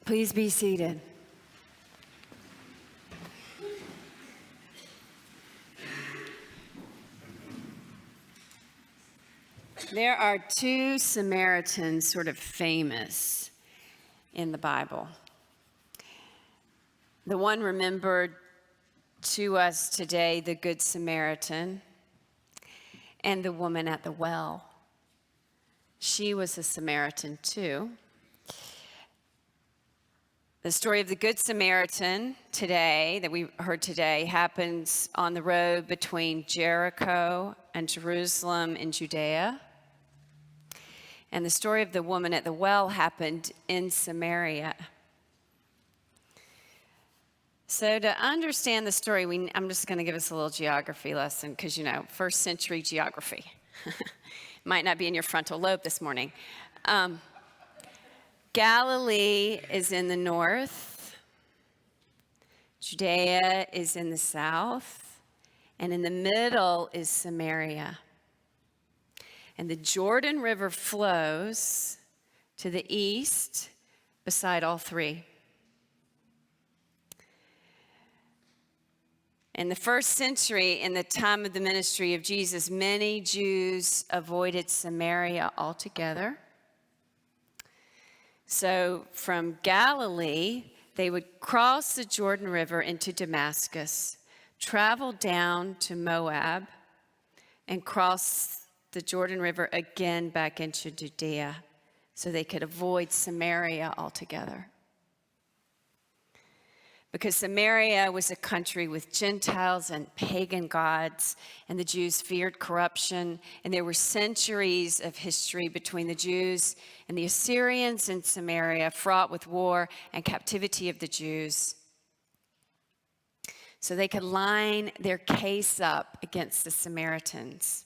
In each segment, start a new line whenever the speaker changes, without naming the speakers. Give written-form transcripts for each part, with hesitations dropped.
Please be seated. There are two Samaritans sort of famous in the Bible. The one remembered to us today, the Good Samaritan, and the woman at the well. She was a Samaritan too. The story of the Good Samaritan today, that we heard today, happens on the road between Jericho and Jerusalem in Judea. And the story of the woman at the well happened in Samaria. So to understand the story, I'm just going to give us a little geography lesson because, first century geography. Might not be in your frontal lobe this morning. Galilee is in the north. Judea is in the south. And in the middle is Samaria. And the Jordan River flows to the east beside all three. In the first century, in the time of the ministry of Jesus, many Jews avoided Samaria altogether. So from Galilee, they would cross the Jordan River into Damascus, travel down to Moab, and cross the Jordan River again back into Judea so they could avoid Samaria altogether. Because Samaria was a country with Gentiles and pagan gods, and the Jews feared corruption, and there were centuries of history between the Jews and the Assyrians in Samaria, fraught with war and captivity of the Jews. So they could line their case up against the Samaritans.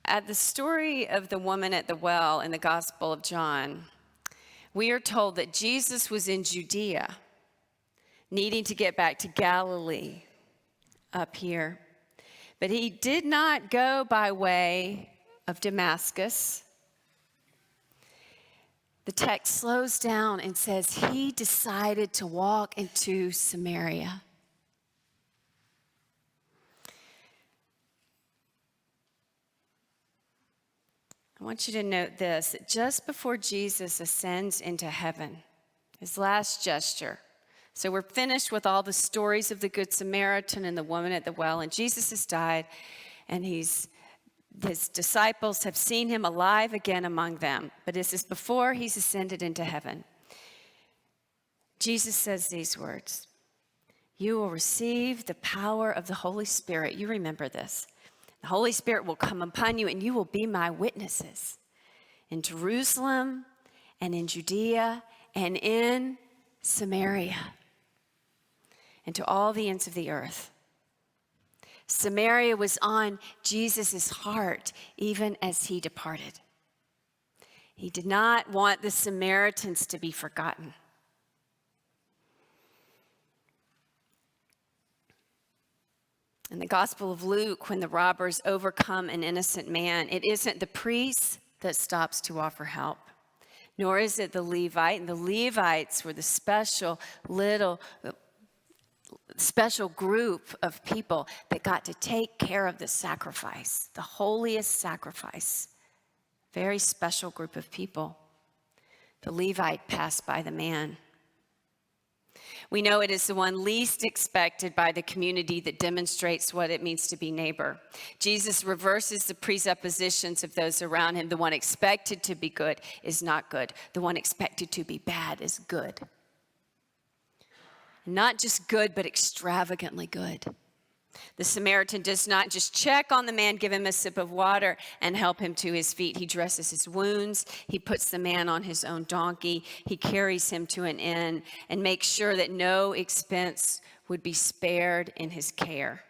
At the story of the woman at the well in the Gospel of John, we are told that Jesus was in Judea, needing to get back to Galilee up here. But he did not go by way of Damascus. The text slows down and says he decided to walk into Samaria. I want you to note this, that just before Jesus ascends into heaven, his last gesture. So we're finished with all the stories of the Good Samaritan and the woman at the well, and Jesus has died, and his disciples have seen him alive again among them. But this is before he's ascended into heaven. Jesus says these words, "You will receive the power of the Holy Spirit." You remember this. The Holy Spirit will come upon you, and you will be my witnesses in Jerusalem and in Judea and in Samaria and to all the ends of the earth. Samaria was on Jesus' heart even as he departed. He did not want the Samaritans to be forgotten. In the Gospel of Luke, when the robbers overcome an innocent man, it isn't the priest that stops to offer help, nor is it the Levite. And the Levites were the special group of people that got to take care of the sacrifice, the holiest sacrifice. Very special group of people. The Levite passed by the man. We know it is the one least expected by the community that demonstrates what it means to be neighbor. Jesus reverses the presuppositions of those around him. The one expected to be good is not good. The one expected to be bad is good. Not just good, but extravagantly good. The Samaritan does not just check on the man, give him a sip of water, and help him to his feet. He dresses his wounds. He puts the man on his own donkey. He carries him to an inn and makes sure that no expense would be spared in his care.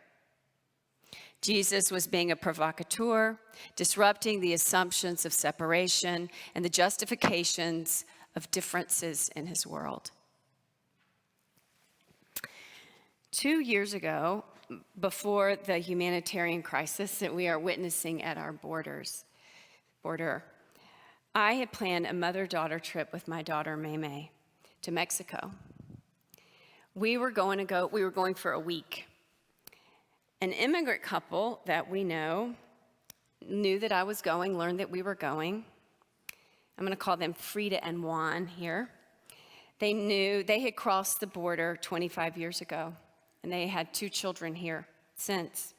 Jesus was being a provocateur, disrupting the assumptions of separation and the justifications of differences in his world. 2 years ago, before the humanitarian crisis that we are witnessing at our border, I had planned a mother-daughter trip with my daughter, May, to Mexico. We were going for a week. An immigrant couple that we knew that I was going, learned that we were going. I'm going to call them Frida and Juan here. They had crossed the border 25 years ago, and they had 2 children here since.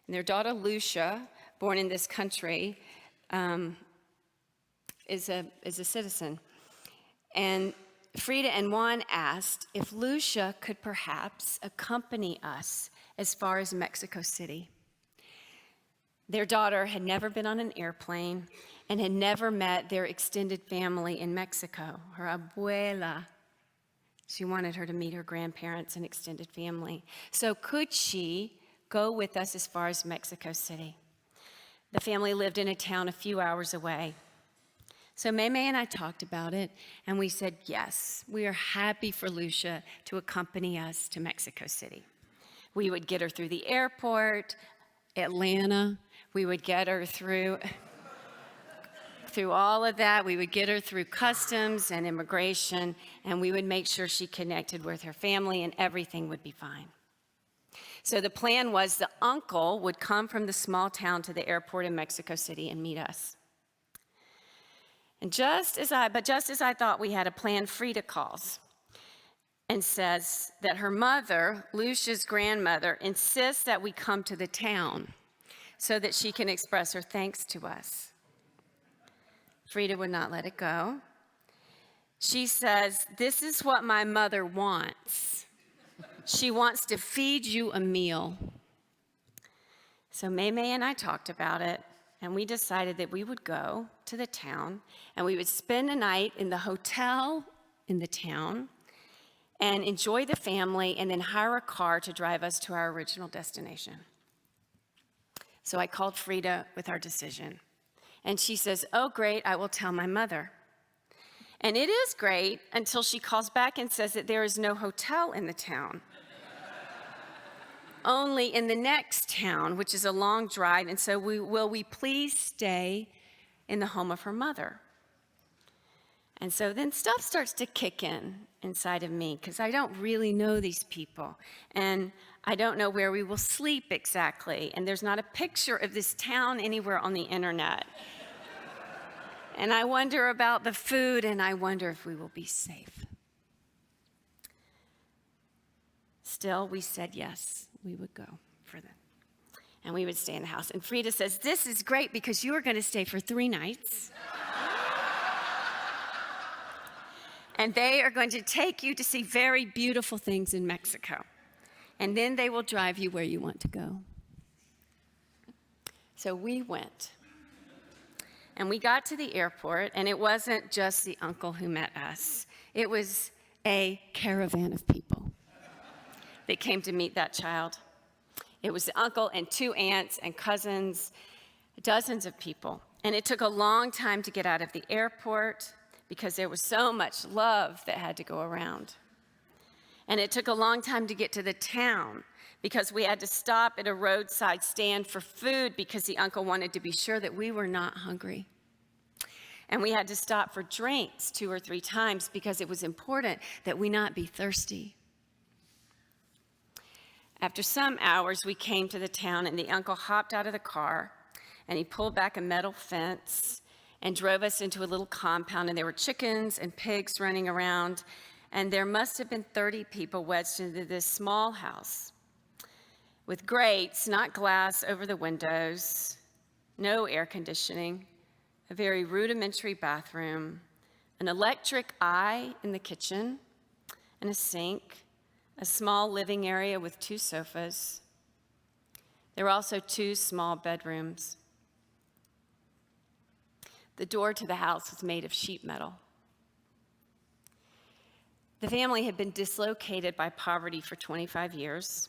And their daughter, Lucia, born in this country, is a citizen. And Frida and Juan asked if Lucia could perhaps accompany us as far as Mexico City. Their daughter had never been on an airplane and had never met their extended family in Mexico, her abuela. She wanted her to meet her grandparents and extended family. So could she go with us as far as Mexico City? The family lived in a town a few hours away. So May and I talked about it, and we said, yes, we are happy for Lucia to accompany us to Mexico City. We would get her through the airport, Atlanta. We would get her through all of that. We would get her through customs and immigration, and we would make sure she connected with her family, and everything would be fine. So the plan was the uncle would come from the small town to the airport in Mexico City and meet us. And just as I thought we had a plan, Frida calls and says that her mother, Lucia's grandmother, insists that we come to the town so that she can express her thanks to us. Frida would not let it go. She says, this is what my mother wants. She wants to feed you a meal. So May and I talked about it, and we decided that we would go to the town, and we would spend a night in the hotel in the town and enjoy the family, and then hire a car to drive us to our original destination. So I called Frida with our decision. And she says, oh, great, I will tell my mother. And it is great until she calls back and says that there is no hotel in the town. Only in the next town, which is a long drive. And so will we please stay in the home of her mother? And so then stuff starts to kick in inside of me, because I don't really know these people. And I don't know where we will sleep exactly. And there's not a picture of this town anywhere on the internet. And I wonder about the food, and I wonder if we will be safe. Still, we said yes, we would go for them. And we would stay in the house. And Frida says, this is great because you are going to stay for 3 nights. And they are going to take you to see very beautiful things in Mexico. And then they will drive you where you want to go. So we went. And we got to the airport, and it wasn't just the uncle who met us. It was a caravan of people that came to meet that child. It was the uncle and 2 aunts and cousins, dozens of people. And it took a long time to get out of the airport because there was so much love that had to go around. And it took a long time to get to the town because we had to stop at a roadside stand for food because the uncle wanted to be sure that we were not hungry. And we had to stop for drinks 2 or 3 times because it was important that we not be thirsty. After some hours, we came to the town, and the uncle hopped out of the car, and he pulled back a metal fence and drove us into a little compound, and there were chickens and pigs running around, and there must have been 30 people wedged into this small house with grates, not glass, over the windows, no air conditioning, a very rudimentary bathroom, an electric eye in the kitchen, and a sink, a small living area with 2 sofas. There were also 2 small bedrooms. The door to the house was made of sheet metal. The family had been dislocated by poverty for 25 years,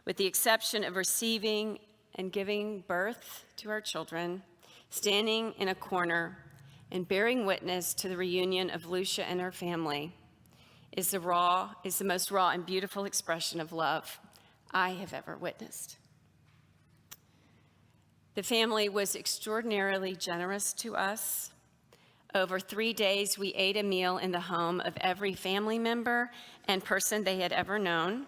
with the exception of receiving and giving birth to our children, standing in a corner and bearing witness to the reunion of Lucia and her family is the most raw and beautiful expression of love I have ever witnessed. The family was extraordinarily generous to us. Over 3 days, we ate a meal in the home of every family member and person they had ever known.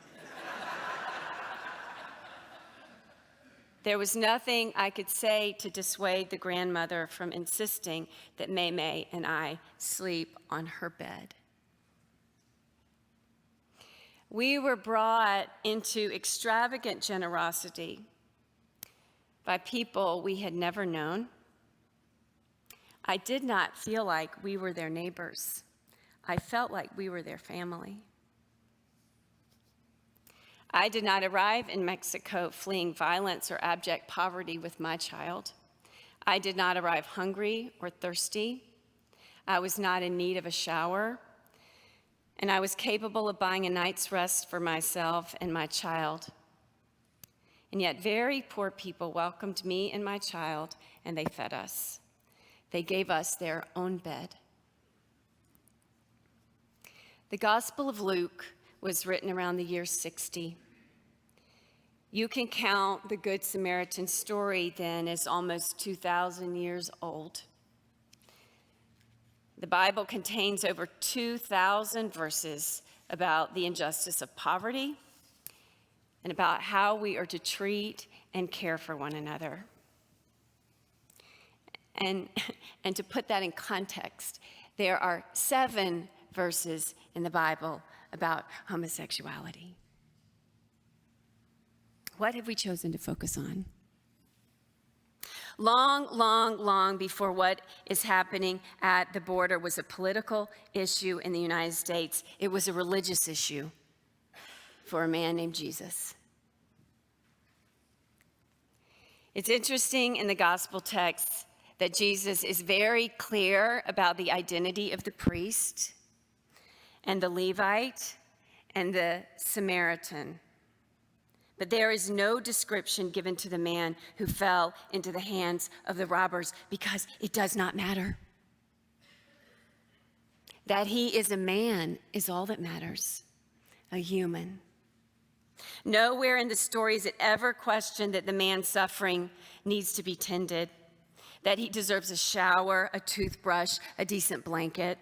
There was nothing I could say to dissuade the grandmother from insisting that May and I sleep on her bed. We were brought into extravagant generosity by people we had never known. I did not feel like we were their neighbors. I felt like we were their family. I did not arrive in Mexico fleeing violence or abject poverty with my child. I did not arrive hungry or thirsty. I was not in need of a shower, and I was capable of buying a night's rest for myself and my child. And yet very poor people welcomed me and my child, and they fed us. They gave us their own bed. The Gospel of Luke was written around the year 60. You can count the Good Samaritan story then as almost 2,000 years old. The Bible contains over 2,000 verses about the injustice of poverty and about how we are to treat and care for one another. And to put that in context, there are 7 verses in the Bible about homosexuality. What have we chosen to focus on? Long before what is happening at the border was a political issue in the United States, it was a religious issue for a man named Jesus. It's interesting in the gospel texts that Jesus is very clear about the identity of the priest and the Levite and the Samaritan. But there is no description given to the man who fell into the hands of the robbers because it does not matter. That he is a man is all that matters, a human. Nowhere in the story is it ever questioned that the man suffering needs to be tended, that he deserves a shower, a toothbrush, a decent blanket.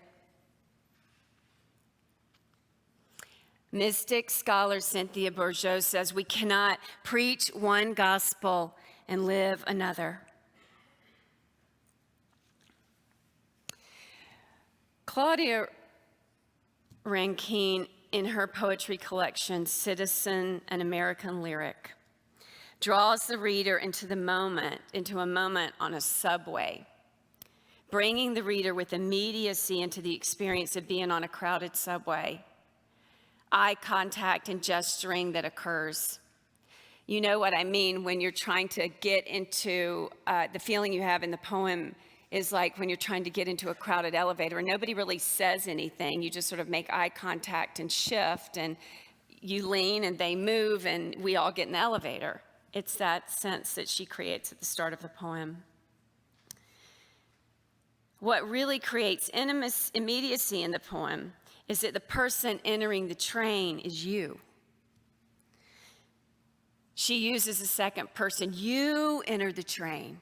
Mystic scholar Cynthia Bourgeault says we cannot preach one gospel and live another. Claudia Rankine, in her poetry collection, Citizen, an American Lyric, draws the reader into a moment on a subway, bringing the reader with immediacy into the experience of being on a crowded subway. Eye contact and gesturing that occurs. You know what I mean when you're trying to get into, the feeling you have in the poem is like when you're trying to get into a crowded elevator and nobody really says anything. You just sort of make eye contact and shift, and you lean and they move and we all get in the elevator. It's that sense that she creates at the start of the poem. What really creates immediacy in the poem is that the person entering the train is you. She uses the second person. You enter the train,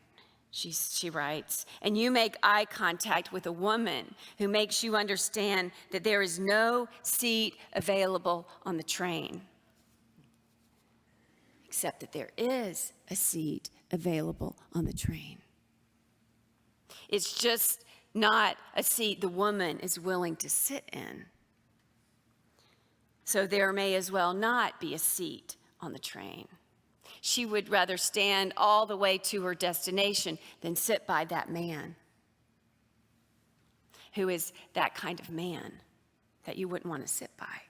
she writes, and you make eye contact with a woman who makes you understand that there is no seat available on the train, except that there is a seat available on the train. It's just not a seat the woman is willing to sit in. So there may as well not be a seat on the train. She would rather stand all the way to her destination than sit by that man who is that kind of man that you wouldn't want to sit by.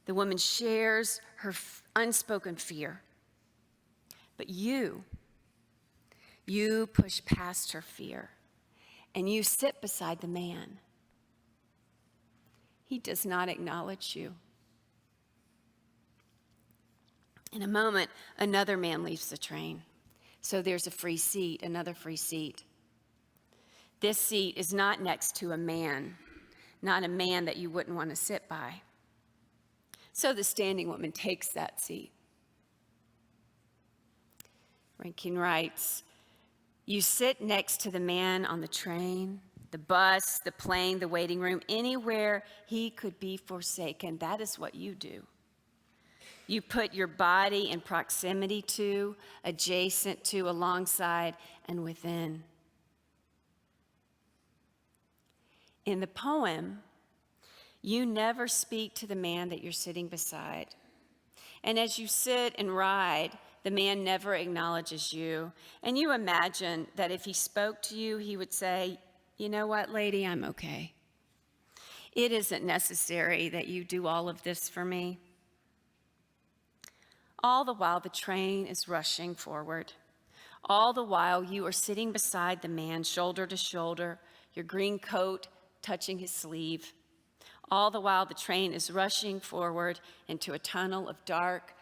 The woman shares her unspoken fear, but you push past her fear and you sit beside the man. He does not acknowledge you. In a moment, another man leaves the train. So there's a free seat, another free seat. This seat is not next to a man, not a man that you wouldn't want to sit by. So the standing woman takes that seat. Rankin writes, "You sit next to the man on the train, the bus, the plane, the waiting room, anywhere he could be forsaken. That is what you do. You put your body in proximity to, adjacent to, alongside, and within." In the poem, you never speak to the man that you're sitting beside. And as you sit and ride, the man never acknowledges you. And you imagine that if he spoke to you, he would say, "You know what, lady, I'm okay. It isn't necessary that you do all of this for me." All the while, the train is rushing forward. All the while, you are sitting beside the man, shoulder to shoulder, your green coat touching his sleeve. All the while, the train is rushing forward into a tunnel of dark,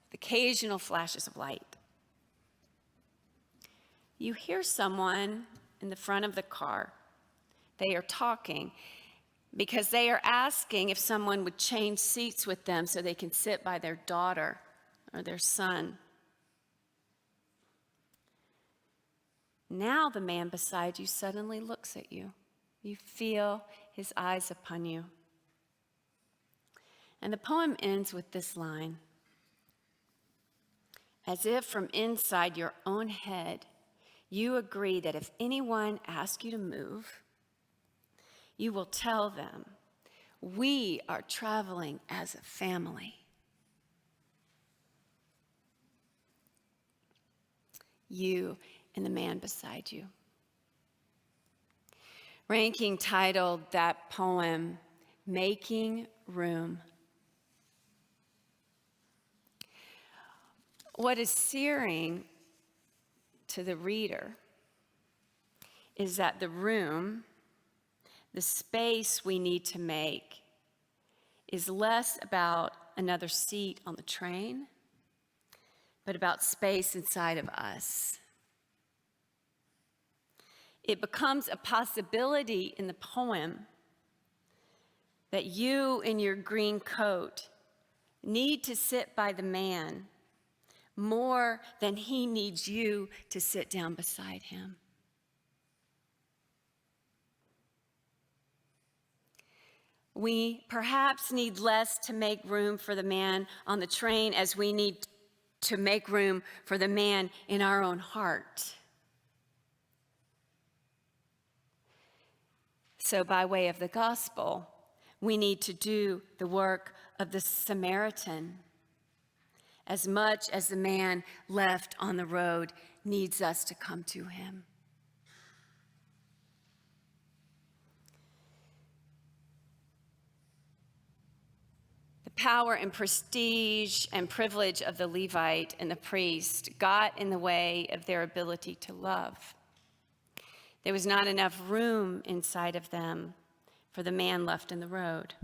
with occasional flashes of light. You hear someone in the front of the car. They are talking because they are asking if someone would change seats with them so they can sit by their daughter or their son. Now the man beside you suddenly looks at you. You feel his eyes upon you. And the poem ends with this line: "As if from inside your own head, you agree that if anyone asks you to move, you will tell them, 'We are traveling as a family.'" You and the man beside you. Rankin titled that poem, "Making Room." What is searing to the reader is that the room, the space we need to make, is less about another seat on the train, but about space inside of us. It becomes a possibility in the poem that you in your green coat need to sit by the man more than he needs you to sit down beside him. We perhaps need less to make room for the man on the train as we need to make room for the man in our own heart. So by way of the gospel, we need to do the work of the Samaritan as much as the man left on the road needs us to come to him. The power and prestige and privilege of the Levite and the priest got in the way of their ability to love. There was not enough room inside of them for the man left in the road.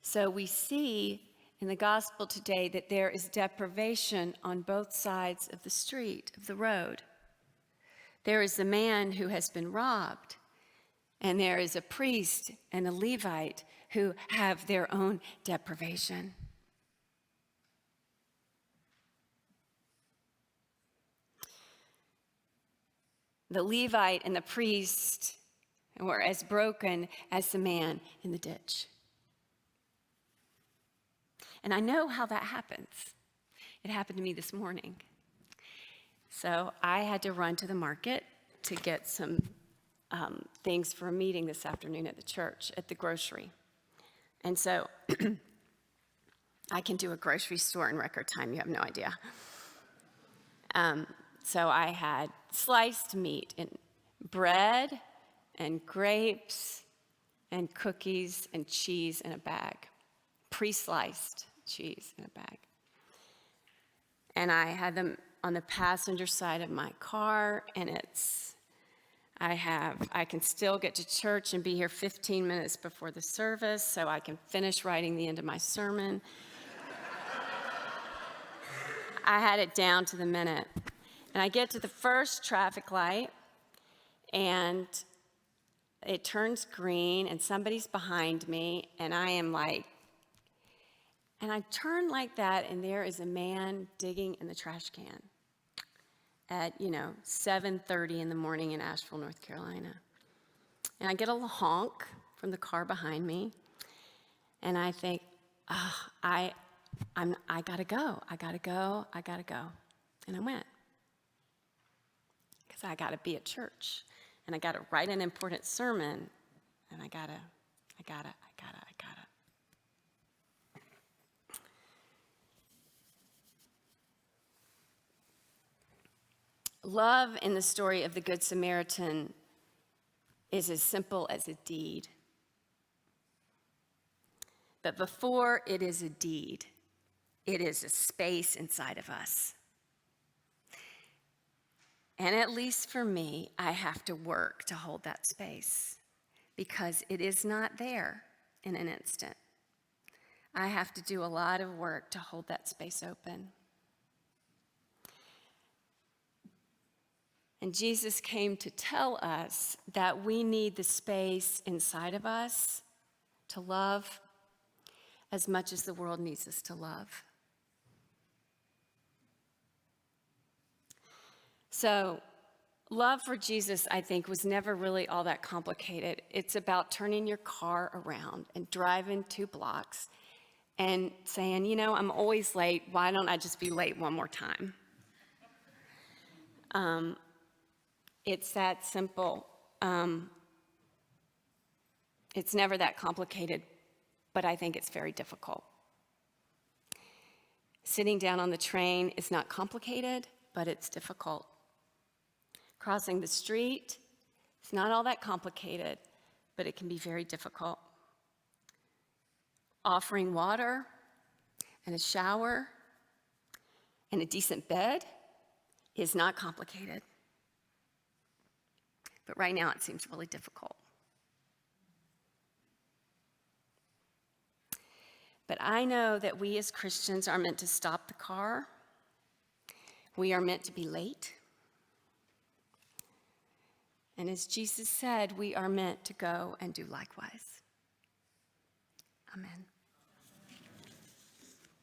So we see in the gospel today that there is deprivation on both sides of the street, of the road. There is the man who has been robbed, and there is a priest and a Levite who have their own deprivation. The Levite and the priest were as broken as the man in the ditch. And I know how that happens. It happened to me this morning. So I had to run to the market to get some things for a meeting this afternoon at the church, at the grocery. And so I can do a grocery store in record time. You have no idea. So I had sliced meat and bread and grapes and cookies and cheese in a bag, pre-sliced cheese in a bag. And I had them on the passenger side of my car, and I can still get to church and be here 15 minutes before the service so I can finish writing the end of my sermon. I had it down to the minute. And I get to the first traffic light, and it turns green and somebody's behind me, and I am like, and I turn like that, and there is a man digging in the trash can at, 7:30 in the morning in Asheville, North Carolina. And I get a little honk from the car behind me, and I think, I gotta go. And I went, because I gotta be at church, and I gotta write an important sermon, and I gotta. Love in the story of the Good Samaritan is as simple as a deed. But before it is a deed, it is a space inside of us. And at least for me, I have to work to hold that space because it is not there in an instant. I have to do a lot of work to hold that space open. And Jesus came to tell us that we need the space inside of us to love as much as the world needs us to love. So, love for Jesus, I think, was never really all that complicated. It's about turning your car around and driving 2 blocks and saying, I'm always late. Why don't I just be late one more time? It's that simple. It's never that complicated, but I think it's very difficult. Sitting down on the train is not complicated, but it's difficult. Crossing the street is not all that complicated, but it can be very difficult. Offering water and a shower and a decent bed is not complicated. But right now it seems really difficult. But I know that we as Christians are meant to stop the car. We are meant to be late. And as Jesus said, we are meant to go and do likewise. Amen.